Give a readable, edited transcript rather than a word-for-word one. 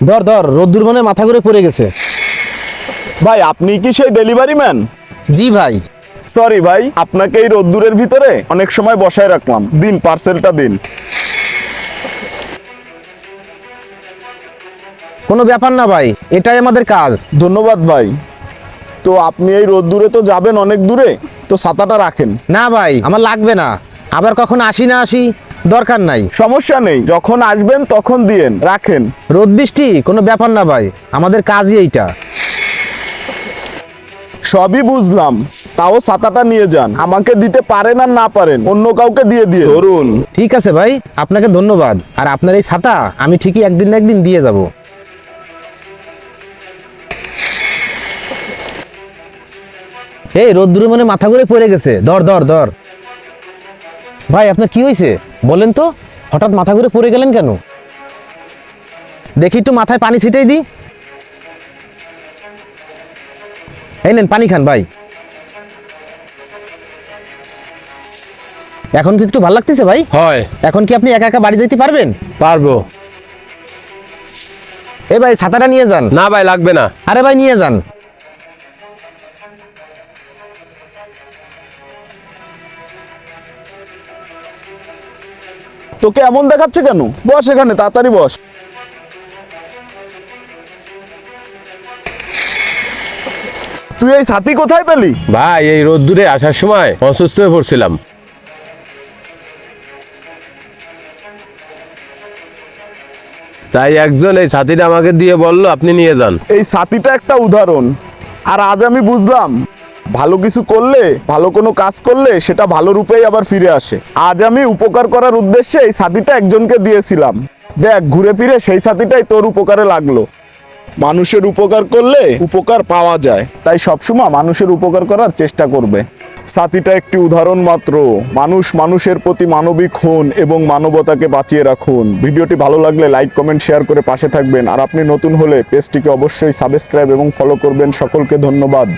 ধর ধর, রোদ্দুর মানে মাথা ঘুরে পড়ে গেছে। ভাই আপনি কি সেই ডেলিভারি ম্যান? জি ভাই। সরি ভাই, আপনাকে এই রোদ্দুরের ভিতরে অনেক সময় বসায় রাখলাম, দিন পার্সেলটা দিন। কোনো ব্যাপার না ভাই, এটাই আমাদের কাজ। ধন্যবাদ ভাই। তো আপনি এই রোদ্দুরে তো যাবেন অনেক দূরে, তো ছাতাটা রাখেন। না ভাই, আমার লাগবে না। আবার কখন আসি না আসি, দরকার নাই। সমস্যা নেই, যখন আসবেন তখন দিয়েন, রাখেন। রোদ বৃষ্টি কোনো ব্যাপার না ভাই, আমাদের কাজই এইটা। সবই বুঝলাম, তাও ছাতাটা নিয়ে যান। আমাকে দিতে পারেন আর না পারেন অন্য কাউকে দিয়ে দিয়ে ধরুন। ঠিক আছে ভাই, আপনাকে ধন্যবাদ। আর আপনার এই ছাতা আমি ঠিকই একদিন না একদিন দিয়ে যাব। এই রোদ্দুরে মানে মাথা ঘুরে পড়ে গেছে, ধর ধর ধর। ভাই আপনার কি হয়েছে বলেন তো, হঠাৎ মাথা ঘুরে পড়ে গেলেন কেন? দেখি একটু মাথায় পানি ছিটাই দিই। এই নেন পানি খান ভাই। এখন কি একটু ভালো লাগতেছে ভাই? হয়, এখন কি আপনি একা একা বাড়ি যেতে পারবেন? পারবো। এই ভাই ছাতাটা নিয়ে যান। না ভাই, লাগবে না। আরে ভাই নিয়ে যান। তোকে এমন দেখাচ্ছে কেন? বস এখানে, তাড়াতাড়ি বস। তুই এই ছাতি কোথায় পেলি? ভাই এই রোদ্দুরে আসার সময় অসুস্থ হয়ে পড়ছিলাম, তাই একজন এই ছাতিটা আমাকে দিয়ে বলল আপনি নিয়ে যান। এই ছাতিটা একটা উদাহরণ। আর আজ আমি বুঝলাম, ভালো কিছু করলে, ভালো কোনো কাজ করলে সেটা ভালো রূপেই আবার ফিরে আসে। আজ আমি উপকার করার উদ্দেশ্যে এই ছাতিটা একজনকে দিয়েছিলাম। দেখ, ঘুরে ফিরে সেই ছাতিটাই তোর উপকারে লাগলো। মানুষের উপকার করলে উপকার পাওয়া যায়, তাই সবসময় মানুষের উপকার করার চেষ্টা করবে। ছাতিটা একটি উদাহরণ মাত্র। মানুষ মানুষের প্রতি মানবিক হন এবং মানবতাকে বাঁচিয়ে রাখুন। ভিডিওটি ভালো লাগলে লাইক, কমেন্ট, শেয়ার করে পাশে থাকবেন। আর আপনি নতুন হলে পেজটিকে অবশ্যই সাবস্ক্রাইব এবং ফলো করবেন। সকলকে ধন্যবাদ।